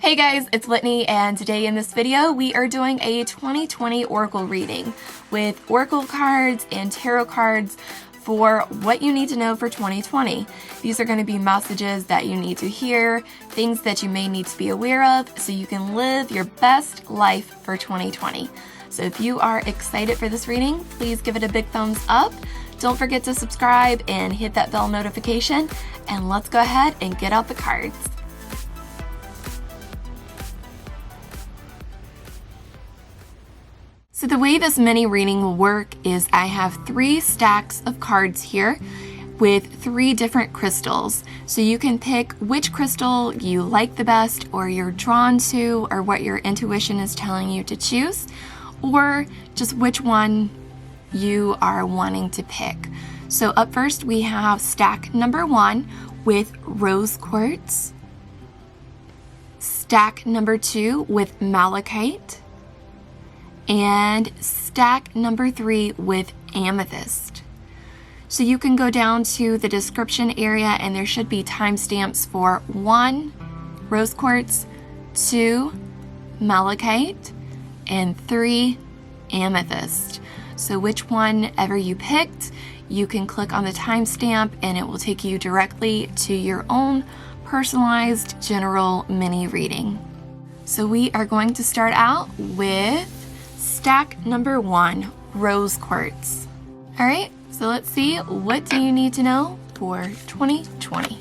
Hey guys, it's Whitney, and today in this video we are doing a 2020 Oracle reading with Oracle cards and tarot cards for what you need to know for 2020. These are going to be messages that you need to hear, things that you may need to be aware of so you can live your best life for 2020. So if you are excited for this reading, please give it a big thumbs up. Don't forget to subscribe and hit that bell notification, and let's go ahead and get out the cards. So the way this mini reading will work is I have 3 stacks of cards here with 3 different crystals. So you can pick which crystal you like the best, or you're drawn to, or what your intuition is telling you to choose, or just which one you are wanting to pick. So up first we have stack number 1 with rose quartz, stack number 2 with malachite, and stack number 3 with amethyst. So you can go down to the description area and there should be timestamps for 1 rose quartz, 2 malachite, and 3 amethyst. So which one ever you picked, you can click on the timestamp and it will take you directly to your own personalized general mini reading. So we are going to start out with stack number 1, rose quartz. All right, so let's see, what do you need to know for 2020?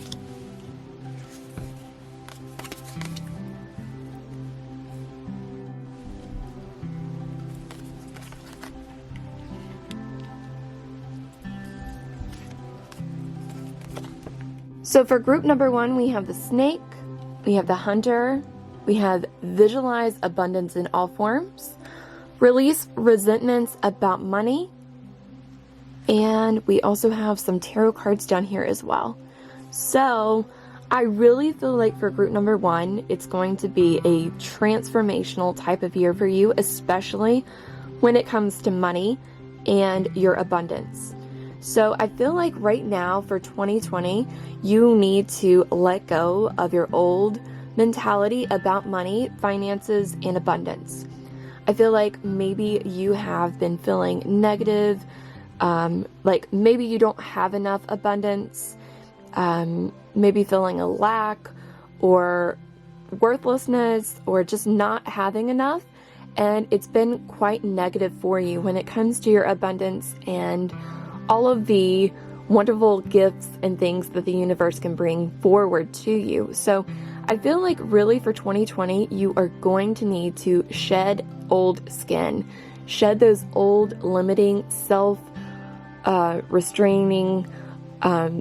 So for group number 1, we have the snake, we have the hunter, we have visualize abundance in all forms, release resentments about money, and we also have some tarot cards down here as well. So I really feel like for group number 1, it's going to be a transformational type of year for you, especially when it comes to money and your abundance. So I feel like right now for 2020, you need to let go of your old mentality about money, finances, and abundance. I feel like maybe you have been feeling negative, like maybe you don't have enough abundance, maybe feeling a lack or worthlessness or just not having enough. And it's been quite negative for you when it comes to your abundance and all of the wonderful gifts and things that the universe can bring forward to you. So I feel like really for 2020, you are going to need to shed old skin, shed those old limiting, self-restraining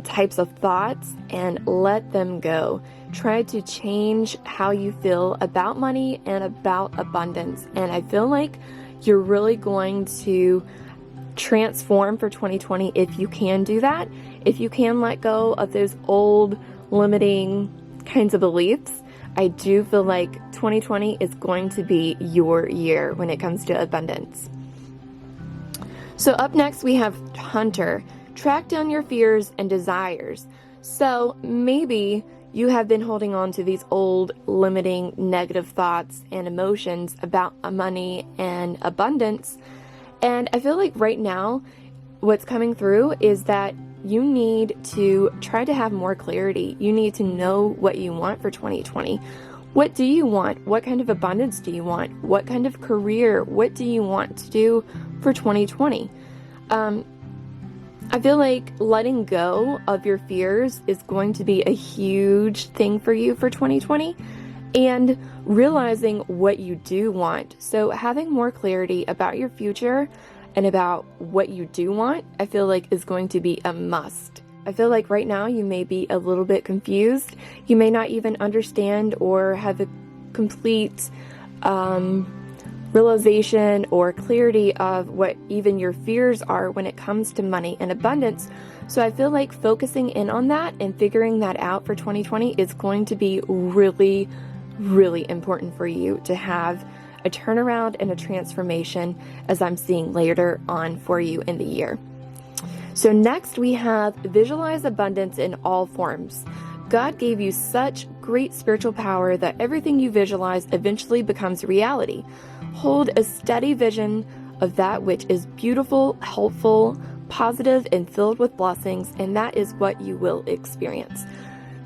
types of thoughts and let them go. Try to change how you feel about money and about abundance. And I feel like you're really going to transform for 2020 if you can do that. If you can let go of those old limiting kinds of beliefs, I do feel like 2020 is going to be your year when it comes to abundance. So up next we have hunter. Track down your fears and desires. So maybe you have been holding on to these old limiting negative thoughts and emotions about money and abundance. And I feel like right now what's coming through is that you need to try to have more clarity. You need to know what you want for 2020. What do you want? What kind of abundance do you want? What kind of career? What do you want to do for 2020? I feel like letting go of your fears is going to be a huge thing for you for 2020, and realizing what you do want. So having more clarity about your future and about what you do want, I feel like is going to be a must. I feel like right now you may be a little bit confused. You may not even understand or have a complete realization or clarity of what even your fears are when it comes to money and abundance. So I feel like focusing in on that and figuring that out for 2020 is going to be really, really important for you to have a turnaround and a transformation, as I'm seeing later on for you in the year. So next we have visualize abundance in all forms. God gave you such great spiritual power that everything you visualize eventually becomes reality. Hold a steady vision of that which is beautiful, helpful, positive, and filled with blessings, and that is what you will experience.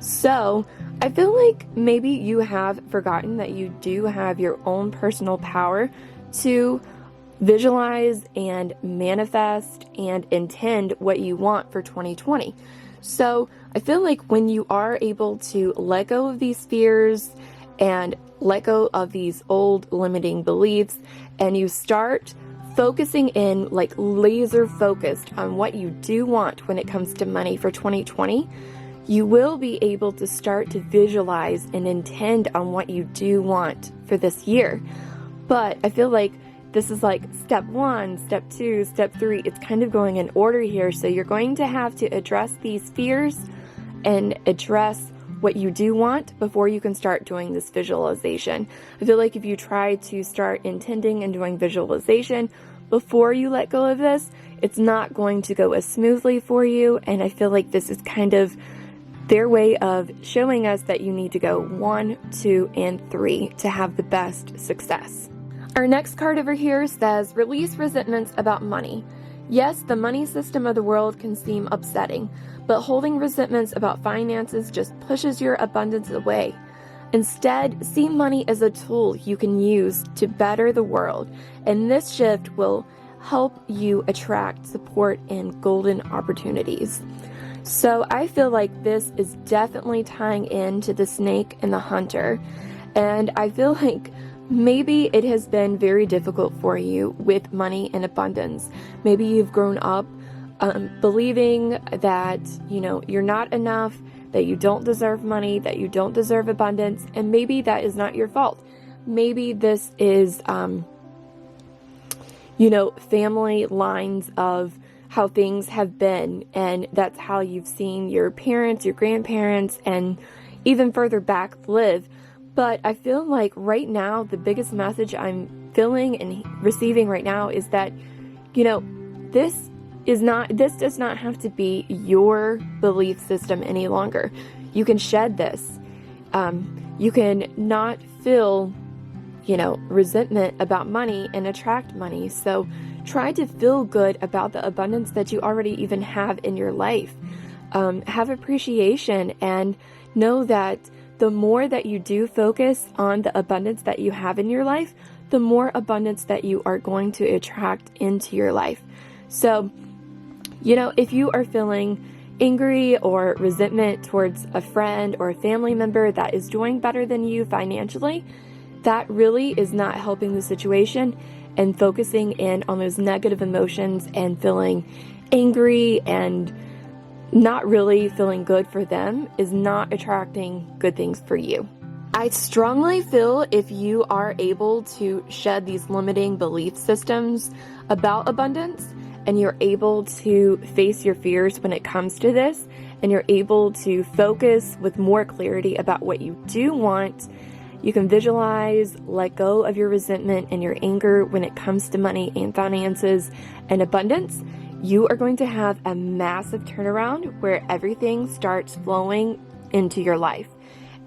So, I feel like maybe you have forgotten that you do have your own personal power to visualize and manifest and intend what you want for 2020. So I feel like when you are able to let go of these fears and let go of these old limiting beliefs, and you start focusing in, like laser focused on what you do want when it comes to money for 2020, you will be able to start to visualize and intend on what you do want for this year. But I feel like this is like step 1, step 2, step 3. It's kind of going in order here. So you're going to have to address these fears and address what you do want before you can start doing this visualization. I feel like if you try to start intending and doing visualization before you let go of this, it's not going to go as smoothly for you. And I feel like this is kind of their way of showing us that you need to go 1, 2, and 3 to have the best success. Our next card over here says, release resentments about money. Yes, the money system of the world can seem upsetting, but holding resentments about finances just pushes your abundance away. Instead, see money as a tool you can use to better the world, and this shift will help you attract support and golden opportunities. So I feel like this is definitely tying into the snake and the hunter, and I feel like maybe it has been very difficult for you with money and abundance. Maybe you've grown up believing that, you're not enough, that you don't deserve money, that you don't deserve abundance, and maybe that is not your fault. Maybe this is, family lines of how things have been, and that's how you've seen your parents, your grandparents, and even further back live. But I feel like right now, the biggest message I'm feeling and receiving right now is that, this does not have to be your belief system any longer. You can shed this. You can not feel, resentment about money and attract money. So try to feel good about the abundance that you already even have in your life. Have appreciation and know that the more that you do focus on the abundance that you have in your life, the more abundance that you are going to attract into your life. So, if you are feeling angry or resentment towards a friend or a family member that is doing better than you financially, that really is not helping the situation, and focusing in on those negative emotions and feeling angry and not really feeling good for them is not attracting good things for you. I strongly feel if you are able to shed these limiting belief systems about abundance, and you're able to face your fears when it comes to this, and you're able to focus with more clarity about what you do want, you can visualize, let go of your resentment and your anger when it comes to money and finances and abundance. You are going to have a massive turnaround where everything starts flowing into your life.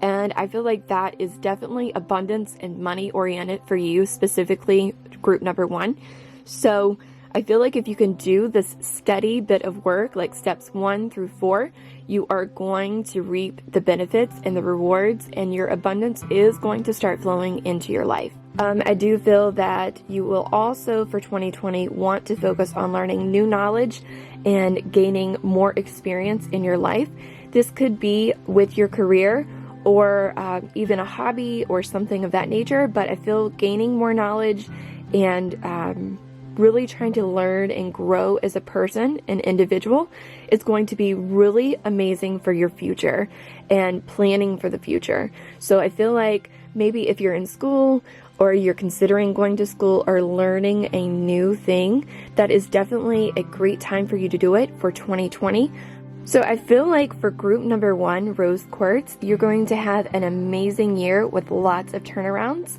And I feel like that is definitely abundance and money oriented for you, specifically group number 1. So I feel like if you can do this steady bit of work, like steps 1 through 4, you are going to reap the benefits and the rewards, and your abundance is going to start flowing into your life. I do feel that you will also, for 2020, want to focus on learning new knowledge and gaining more experience in your life. This could be with your career or even a hobby or something of that nature, but I feel gaining more knowledge and really trying to learn and grow as a person, an individual, is going to be really amazing for your future and planning for the future. So I feel like maybe if you're in school or you're considering going to school or learning a new thing, that is definitely a great time for you to do it for 2020. So I feel like for group number 1, Rose Quartz, you're going to have an amazing year with lots of turnarounds.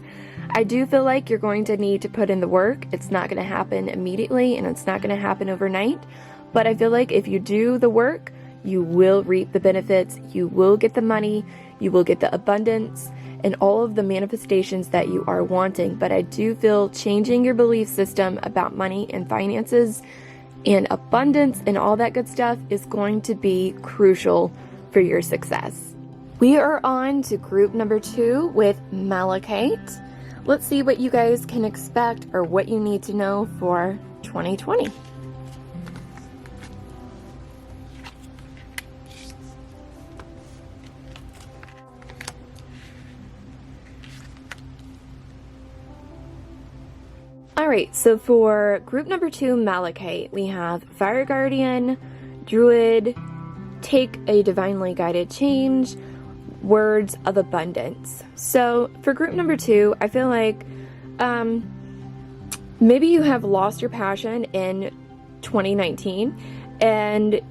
I do feel like you're going to need to put in the work. It's not going to happen immediately, and it's not going to happen overnight. But I feel like if you do the work, you will reap the benefits, you will get the money, you will get the abundance, and all of the manifestations that you are wanting. But I do feel changing your belief system about money and finances and abundance and all that good stuff is going to be crucial for your success. We are on to group number 2 with Malachite. Let's see what you guys can expect or what you need to know for 2020. Alright, so for group number 2, Malachite, we have Fire Guardian, Druid, Take a Divinely Guided Change, Words of Abundance. So for group number 2, I feel like maybe you have lost your passion in 2019, and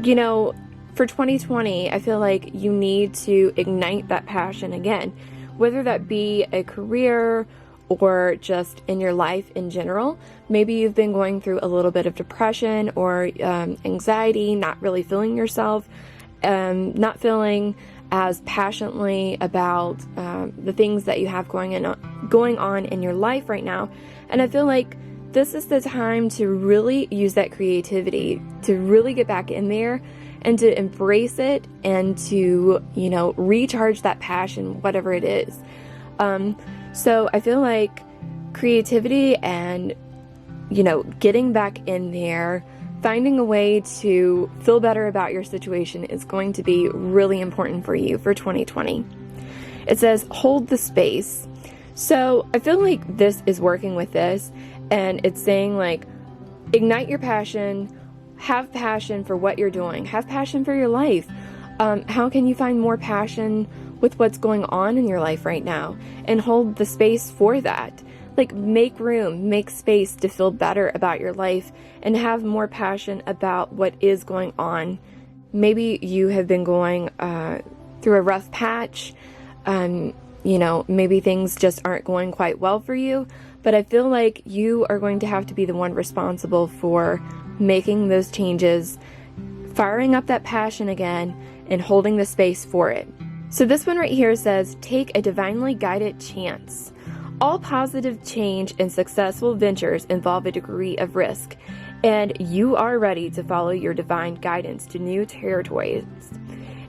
you know, for 2020, I feel like you need to ignite that passion again, whether that be a career or just in your life in general. Maybe you've been going through a little bit of depression or anxiety, not really feeling yourself, not feeling as passionately about the things that you have going on in your life right now. And I feel like this is the time to really use that creativity, to really get back in there and to embrace it and to, you know, recharge that passion, whatever it is. So I feel like creativity and, you know, getting back in there, finding a way to feel better about your situation is going to be really important for you for 2020. It says, hold the space. So I feel like this is working with this, and it's saying like, ignite your passion, have passion for what you're doing, have passion for your life. How can you find more passion with what's going on in your life right now, and hold the space for that? Like, make room, make space to feel better about your life and have more passion about what is going on. Maybe you have been going through a rough patch. You know, maybe things just aren't going quite well for you, but I feel like you are going to have to be the one responsible for making those changes, firing up that passion again, and holding the space for it. So this one right here says, take a divinely guided chance. All positive change and successful ventures involve a degree of risk, and you are ready to follow your divine guidance to new territories.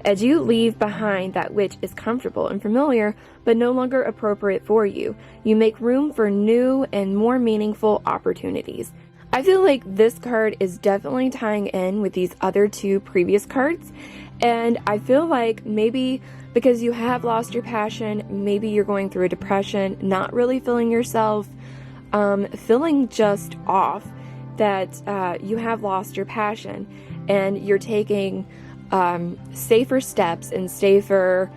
As you leave behind that which is comfortable and familiar, but no longer appropriate for you, you make room for new and more meaningful opportunities. I feel like this card is definitely tying in with these other 2 previous cards, and I feel like maybe because you have lost your passion, maybe you're going through a depression, not really feeling yourself, feeling just off, that you have lost your passion, and you're taking safer steps and safer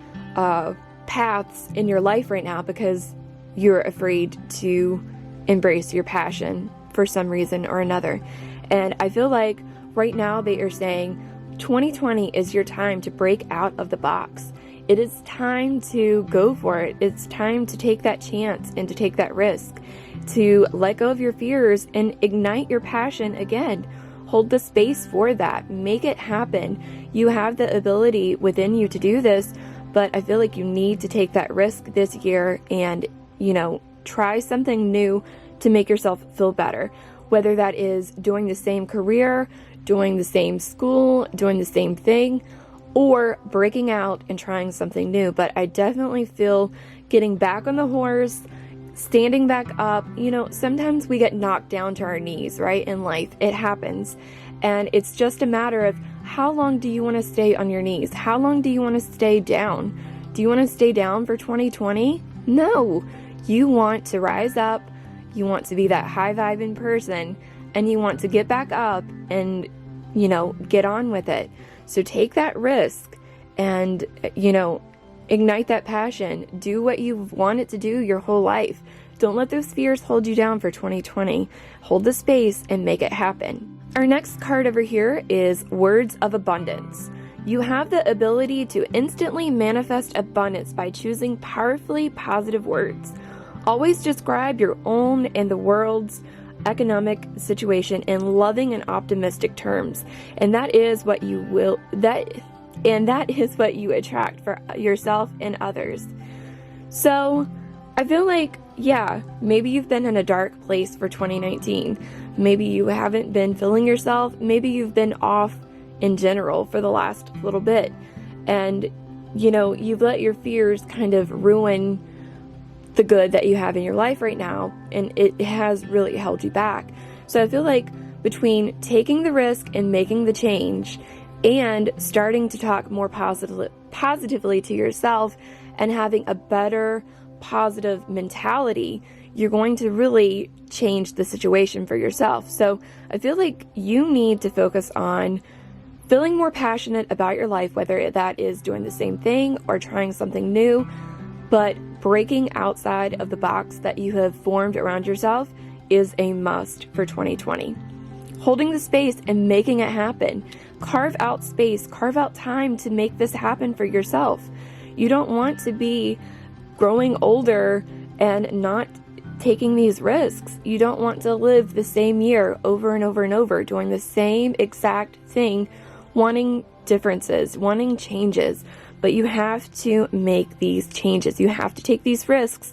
paths in your life right now because you're afraid to embrace your passion for some reason or another. And I feel like right now they are saying 2020 is your time to break out of the box. It is time to go for it. It's time to take that chance and to take that risk, to let go of your fears and ignite your passion again. Hold the space for that. Make it happen. You have the ability within you to do this, but I feel like you need to take that risk this year and, you know, try something new to make yourself feel better. Whether that is doing the same career, doing the same school, doing the same thing, or breaking out and trying something new. But I definitely feel getting back on the horse, standing back up. You know, sometimes we get knocked down to our knees, right, in life. It happens. And it's just a matter of how long do you want to stay on your knees? How long do you want to stay down? Do you want to stay down for 2020? No. You want to rise up. You want to be that high-vibing person, and you want to get back up and, you know, get on with it. So take that risk and, you know, ignite that passion. Do what you've wanted to do your whole life. Don't let those fears hold you down for 2020. Hold the space and make it happen. Our next card over here is Words of Abundance. You have the ability to instantly manifest abundance by choosing powerfully positive words. Always describe your own and the world's economic situation in loving and optimistic terms. And that is what you will, that is what you attract for yourself and others. So I feel like, yeah, maybe you've been in a dark place for 2019. Maybe you haven't been feeling yourself. Maybe you've been off in general for the last little bit. And, you know, you've let your fears kind of ruin the good that you have in your life right now. And it has really held you back. So I feel like between taking the risk and making the change and starting to talk more positively to yourself and having a better positive mentality, you're going to really change the situation for yourself. So I feel like you need to focus on feeling more passionate about your life, whether that is doing the same thing or trying something new, but breaking outside of the box that you have formed around yourself is a must for 2020. Holding the space and making it happen. Carve out space, carve out time to make this happen for yourself. You don't want to be growing older and not taking these risks. You don't want to live the same year over and over and over, doing the same exact thing, wanting differences, wanting changes. But you have to make these changes. You have to take these risks,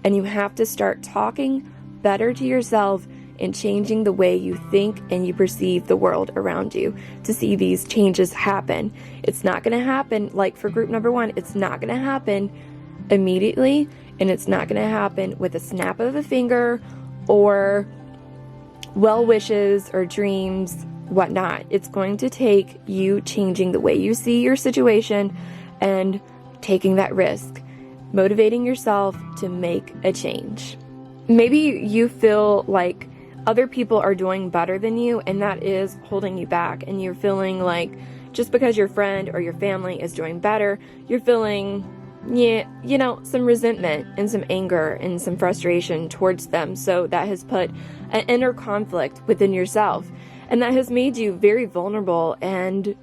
and you have to start talking better to yourself and changing the way you think and you perceive the world around you to see these changes happen. It's not going to happen, like for group number 1, it's not going to happen immediately, and it's not going to happen with a snap of a finger or well wishes or dreams, whatnot. It's going to take you changing the way you see your situation and taking that risk, motivating yourself to make a change. Maybe you feel like other people are doing better than you, and that is holding you back, and you're feeling like just because your friend or your family is doing better, you're feeling, some resentment and some anger and some frustration towards them. So that has put an inner conflict within yourself, and that has made you very vulnerable and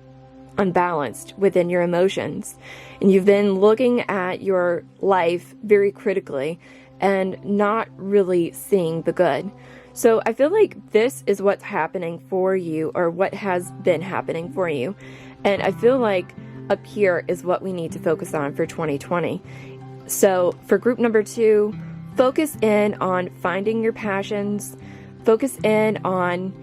unbalanced within your emotions. And you've been looking at your life very critically and not really seeing the good. So I feel like this is what's happening for you, or what has been happening for you. And I feel like up here is what we need to focus on for 2020. So for group number 2, focus in on finding your passions, focus in on,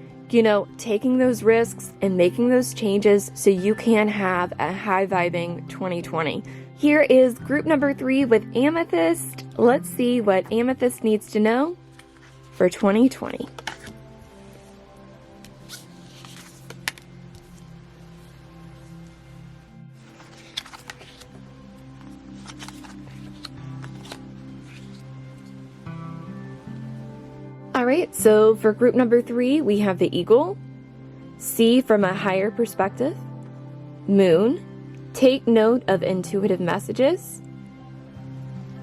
taking those risks and making those changes so you can have a high-vibing 2020. Here is group number 3 with Amethyst. Let's see what Amethyst needs to know for 2020. All right, so for group number 3, we have the Eagle, see from a higher perspective, Moon, take note of intuitive messages,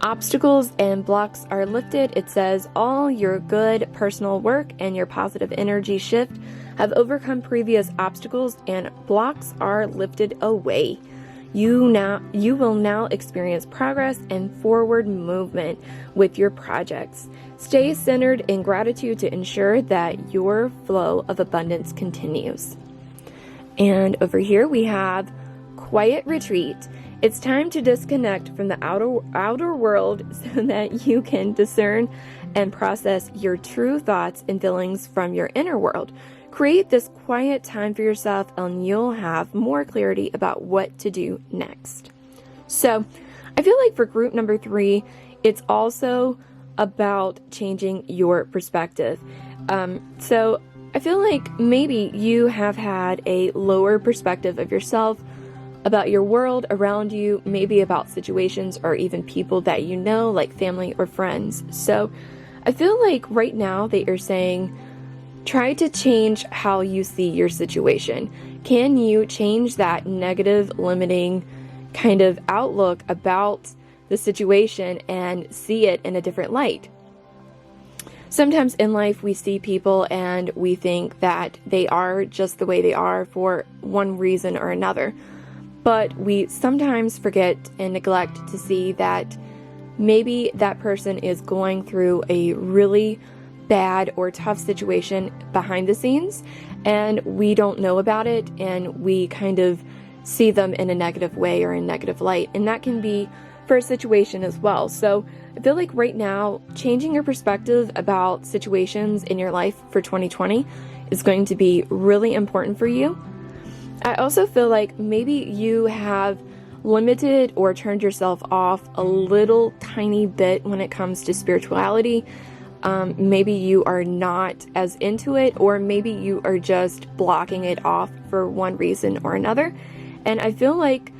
obstacles and blocks are lifted. It says all your good personal work and your positive energy shift have overcome previous obstacles, and blocks are lifted away. You will now experience progress and forward movement with your projects. Stay centered in gratitude to ensure that your flow of abundance continues. And over here we have Quiet Retreat. It's time to disconnect from the outer world so that you can discern and process your true thoughts and feelings from your inner world. Create this quiet time for yourself, and you'll have more clarity about what to do next. So I feel like for group number 3, it's also about changing your perspective. So I feel like maybe you have had a lower perspective of yourself, about your world around you, maybe about situations or even people that you know, like family or friends. So I feel like right now they are saying, try to change how you see your situation. Can you change that negative, limiting kind of outlook about the situation and see it in a different light? Sometimes in life we see people and we think that they are just the way they are for one reason or another. But we sometimes forget and neglect to see that maybe that person is going through a really bad or tough situation behind the scenes, and we don't know about it, and we kind of see them in a negative way or in negative light. And that can be for a situation as well. So I feel like right now, changing your perspective about situations in your life for 2020 is going to be really important for you. I also feel like maybe you have limited or turned yourself off a little tiny bit when it comes to spirituality. Maybe you are not as into it, or maybe you are just blocking it off for one reason or another. And I feel like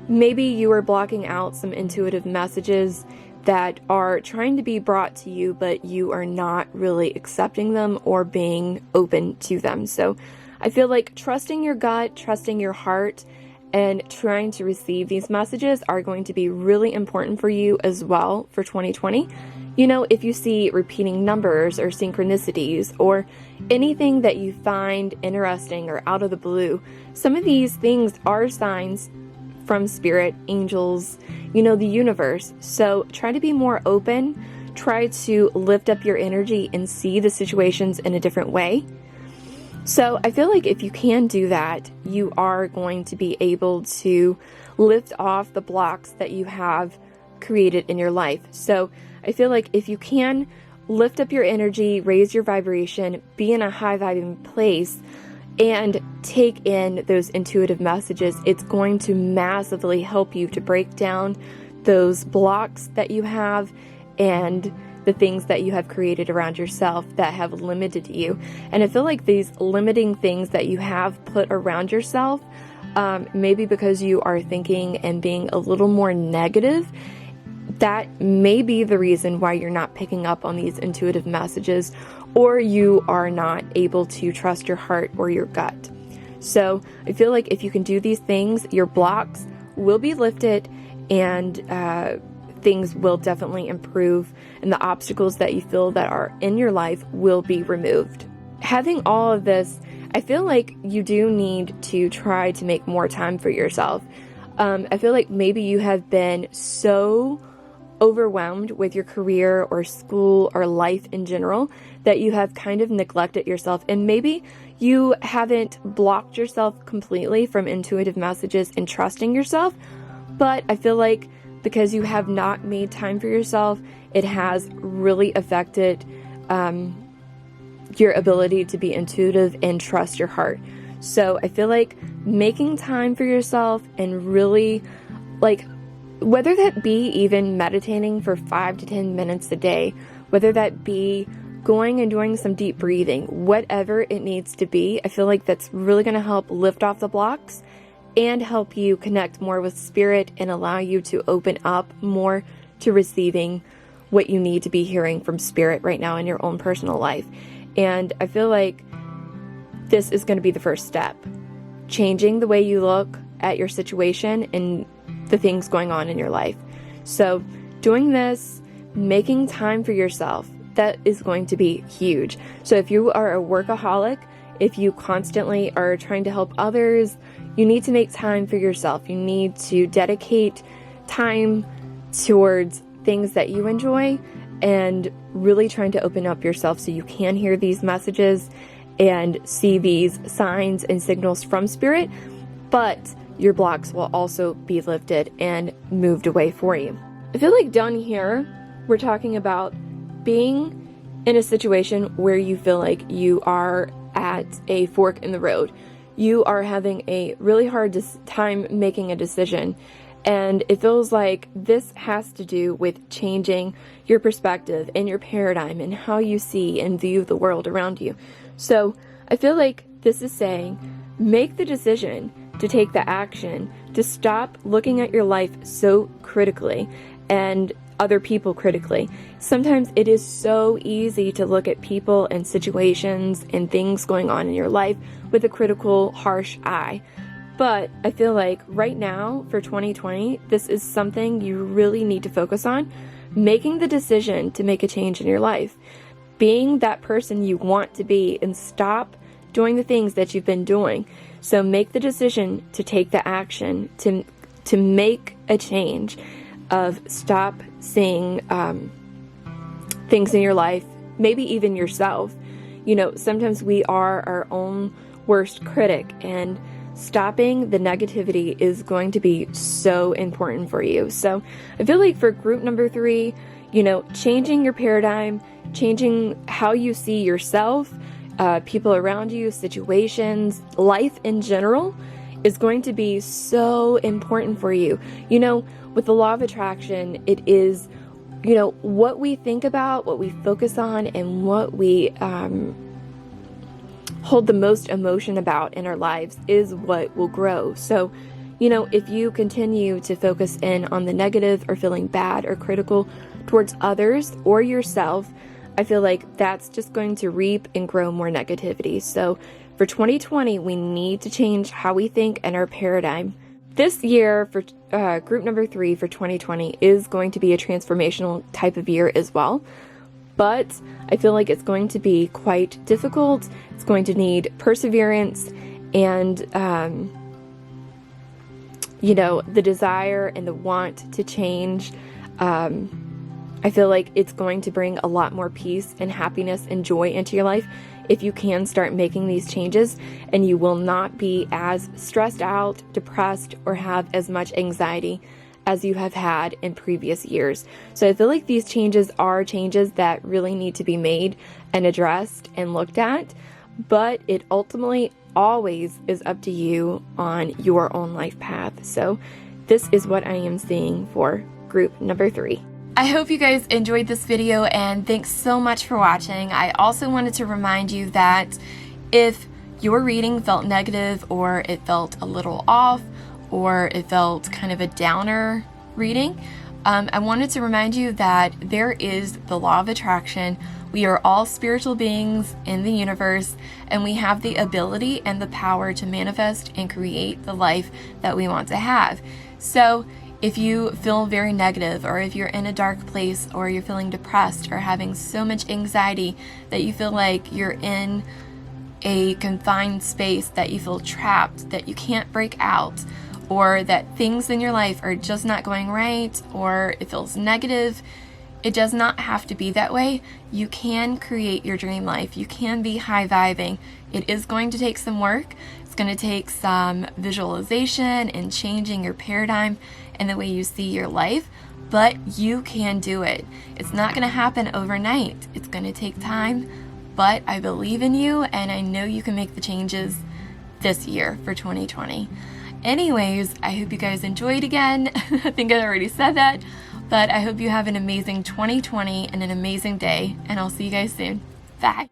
maybe you are blocking out some intuitive messages that are trying to be brought to you, but you are not really accepting them or being open to them. So I feel like trusting your gut, trusting your heart, and trying to receive these messages are going to be really important for you as well for 2020. You know, if you see repeating numbers or synchronicities or anything that you find interesting or out of the blue, some of these things are signs from spirit, angels, you know, the universe. So try to be more open, try to lift up your energy and see the situations in a different way. So I feel like if you can do that, you are going to be able to lift off the blocks that you have created in your life. So I feel like if you can lift up your energy, raise your vibration, be in a high vibing place, and take in those intuitive messages, it's going to massively help you to break down those blocks that you have and the things that you have created around yourself that have limited you. And I feel like these limiting things that you have put around yourself, maybe because you are thinking and being a little more negative, that may be the reason why you're not picking up on these intuitive messages, or you are not able to trust your heart or your gut. So I feel like if you can do these things, your blocks will be lifted, and things will definitely improve, and the obstacles that you feel that are in your life will be removed. Having all of this, I feel like you do need to try to make more time for yourself. I feel like maybe you have been so overwhelmed with your career or school or life in general that you have kind of neglected yourself, and maybe you haven't blocked yourself completely from intuitive messages and trusting yourself, but I feel like because you have not made time for yourself, it has really affected your ability to be intuitive and trust your heart. So I feel like making time for yourself and really, like, whether that be even meditating for 5 to 10 minutes a day, whether that be going and doing some deep breathing, whatever it needs to be, I feel like that's really going to help lift off the blocks and help you connect more with spirit and allow you to open up more to receiving what you need to be hearing from spirit right now in your own personal life. And I feel like this is going to be the first step. Changing the way you look at your situation and the things going on in your life. So doing this, making time for yourself, that is going to be huge. So if you are a workaholic, if you constantly are trying to help others, you need to make time for yourself. You need to dedicate time towards things that you enjoy and really trying to open up yourself so you can hear these messages and see these signs and signals from spirit, but your blocks will also be lifted and moved away for you. I feel like down here, we're talking about being in a situation where you feel like you are at a fork in the road. You are having a really hard time making a decision, and it feels like this has to do with changing your perspective and your paradigm and how you see and view the world around you. So I feel like this is saying, make the decision to take the action, to stop looking at your life so critically and other people critically. Sometimes it is so easy to look at people and situations and things going on in your life with a critical, harsh eye. But I feel like right now, for 2020, this is something you really need to focus on. Making the decision to make a change in your life. Being that person you want to be, and stop doing the things that you've been doing. So make the decision to take the action, to make a change, of stop seeing things in your life maybe even yourself. You know, sometimes we are our own worst critic, and stopping the negativity is going to be so important for you. So I feel like for group number 3, you know, changing your paradigm, changing how you see yourself, people around you, situations, life in general is going to be so important for you. You know, with the law of attraction, it is, you know, what we think about, what we focus on, and what we hold the most emotion about in our lives is what will grow. So, you know, if you continue to focus in on the negative or feeling bad or critical towards others or yourself, I feel like that's just going to reap and grow more negativity. So for 2020, we need to change how we think and our paradigm. This year for group number 3 for 2020 is going to be a transformational type of year as well. But I feel like it's going to be quite difficult. It's going to need perseverance and, you know, the desire and the want to change. I feel like it's going to bring a lot more peace and happiness and joy into your life if you can start making these changes, and you will not be as stressed out, depressed, or have as much anxiety as you have had in previous years. So I feel like these changes are changes that really need to be made and addressed and looked at, but it ultimately always is up to you on your own life path. So this is what I am seeing for group number 3. I hope you guys enjoyed this video, and thanks so much for watching. I also wanted to remind you that if your reading felt negative, or it felt a little off, or it felt kind of a downer reading, I wanted to remind you that there is the law of attraction. We are all spiritual beings in the universe, and we have the ability and the power to manifest and create the life that we want to have. So if you feel very negative, or if you're in a dark place, or you're feeling depressed, or having so much anxiety that you feel like you're in a confined space, that you feel trapped, that you can't break out, or that things in your life are just not going right, or it feels negative, it does not have to be that way. You can create your dream life. You can be high vibing. It is going to take some work. It's going to take some visualization and changing your paradigm and the way you see your life, but you can do it. It's not going to happen overnight. It's going to take time, but I believe in you, and I know you can make the changes this year for 2020. Anyways, I hope you guys enjoyed again. I think I already said that, but I hope you have an amazing 2020 and an amazing day, and I'll see you guys soon. Bye.